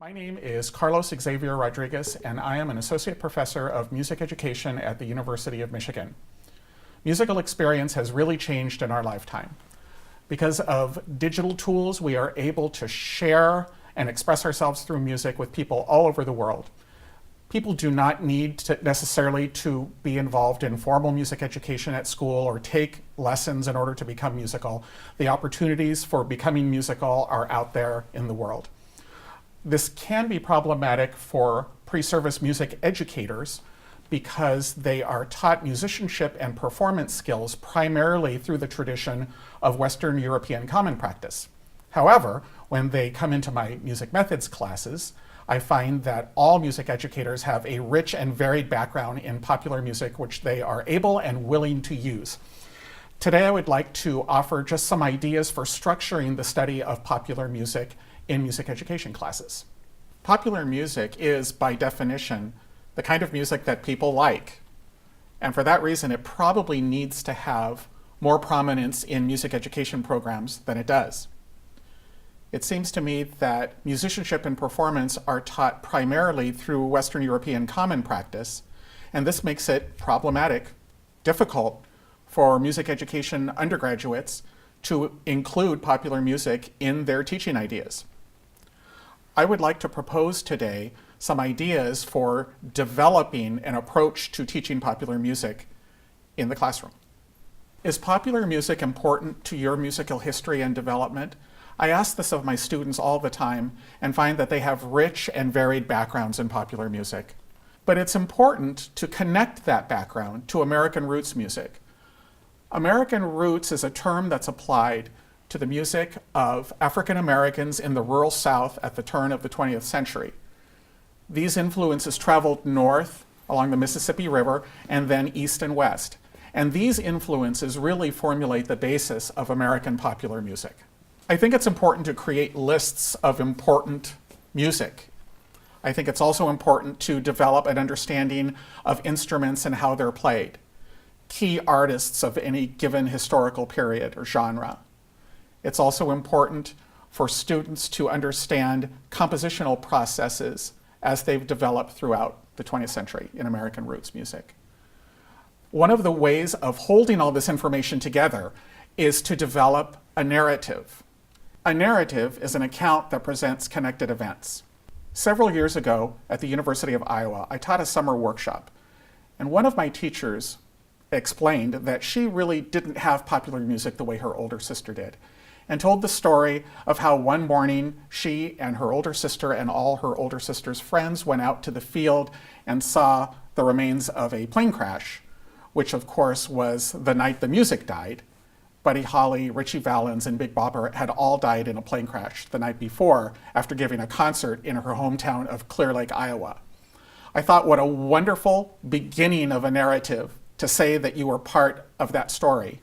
My name is Carlos Xavier Rodriguez, and I am an associate professor of music education at the University of Michigan. Musical experience has really changed in our lifetime. Because of digital tools, we are able to share and express ourselves through music with people all over the world. People do not need to necessarily to be involved in formal music education at school or take lessons in order to become musical. The opportunities for becoming musical are out there in the world. This can be problematic for pre-service music educators because they are taught musicianship and performance skills primarily through the tradition of Western European common practice. However, when they come into my music methods classes, I find that all music educators have a rich and varied background in popular music which they are able and willing to use. Today I would like to offer just some ideas for structuring the study of popular music in music education classes. Popular music is, by definition, the kind of music that people like. And for that reason, it probably needs to have more prominence in music education programs than it does. It seems to me that musicianship and performance are taught primarily through Western European common practice, and this makes it problematic, difficult for music education undergraduates to include popular music in their teaching ideas. I would like to propose today some ideas for developing an approach to teaching popular music in the classroom. Is popular music important to your musical history and development? I ask this of my students all the time and find that they have rich and varied backgrounds in popular music. But it's important to connect that background to American roots music. American roots is a term that's applied to the music of African Americans in the rural South at the turn of the 20th century. These influences traveled north along the Mississippi River and then east and west. And these influences really formulate the basis of American popular music. I think it's important to create lists of important music. I think it's also important to develop an understanding of instruments and how they're played, key artists of any given historical period or genre. It's also important for students to understand compositional processes as they've developed throughout the 20th century in American roots music. One of the ways of holding all this information together is to develop a narrative. A narrative is an account that presents connected events. Several years ago at the University of Iowa, I taught a summer workshop, and one of my teachers explained that she really didn't have popular music the way her older sister did, and told the story of how one morning she and her older sister and all her older sister's friends went out to the field and saw the remains of a plane crash, which of course was the night the music died. Buddy Holly, Ritchie Valens, and Big Bopper had all died in a plane crash the night before after giving a concert in her hometown of Clear Lake, Iowa. I thought what a wonderful beginning of a narrative to say that you were part of that story.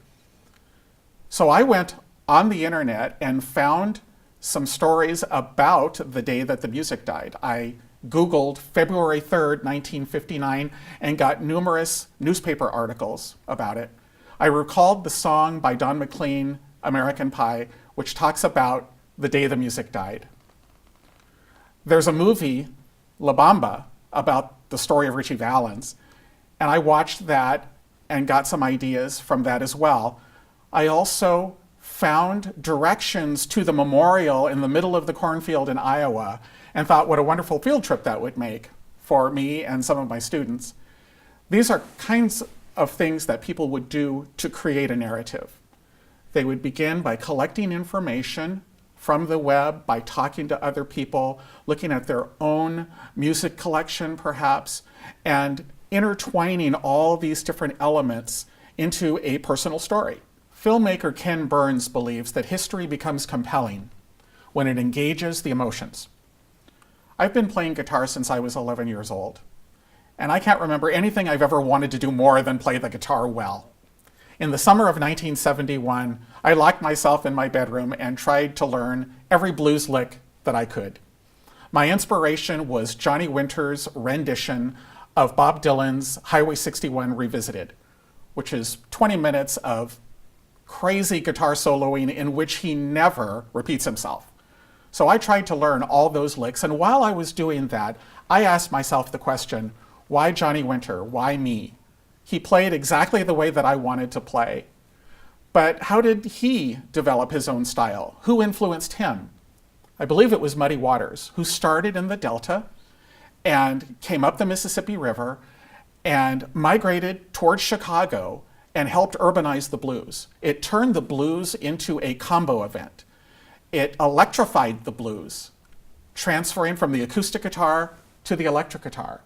So I went on the internet and found some stories about the day that the music died. I Googled February 3rd, 1959, and got numerous newspaper articles about it. I recalled the song by Don McLean, American Pie, which talks about the day the music died. There's a movie, La Bamba, about the story of Ritchie Valens, and I watched that and got some ideas from that as well. I also found directions to the memorial in the middle of the cornfield in Iowa and thought what a wonderful field trip that would make for me and some of my students. These are kinds of things that people would do to create a narrative. They would begin by collecting information from the web, by talking to other people, looking at their own music collection perhaps, and intertwining all these different elements into a personal story. Filmmaker Ken Burns believes that history becomes compelling when it engages the emotions. I've been playing guitar since I was 11 years old, and I can't remember anything I've ever wanted to do more than play the guitar well. In the summer of 1971, I locked myself in my bedroom and tried to learn every blues lick that I could. My inspiration was Johnny Winter's rendition of Bob Dylan's Highway 61 Revisited, which is 20 minutes of crazy guitar soloing in which he never repeats himself. So I tried to learn all those licks, and while I was doing that, I asked myself the question, why Johnny Winter? Why me? He played exactly the way that I wanted to play. But how did he develop his own style? Who influenced him? I believe it was Muddy Waters, who started in the Delta and came up the Mississippi River and migrated towards Chicago and helped urbanize the blues. It turned the blues into a combo event. It electrified the blues, transferring from the acoustic guitar to the electric guitar.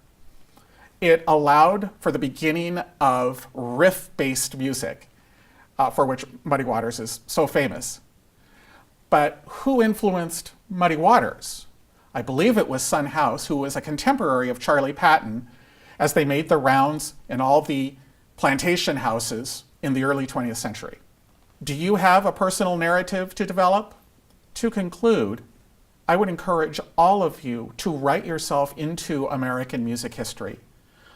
It allowed for the beginning of riff-based music, for which Muddy Waters is so famous. But who influenced Muddy Waters? I believe it was Son House, who was a contemporary of Charlie Patton, as they made the rounds in all the plantation houses in the early 20th century. Do you have a personal narrative to develop? To conclude, I would encourage all of you to write yourself into American music history.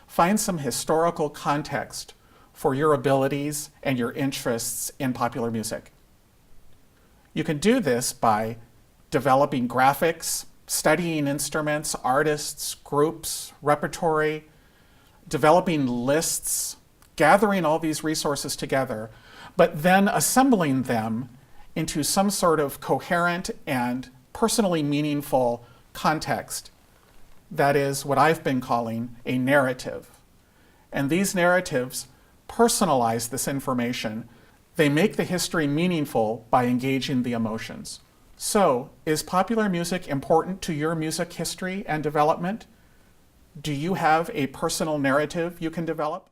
Find some historical context for your abilities and your interests in popular music. You can do this by developing graphics, studying instruments, artists, groups, repertory, developing lists, gathering all these resources together, but then assembling them into some sort of coherent and personally meaningful context. That is what I've been calling a narrative. And these narratives personalize this information. They make the history meaningful by engaging the emotions. So, is popular music important to your music history and development? Do you have a personal narrative you can develop?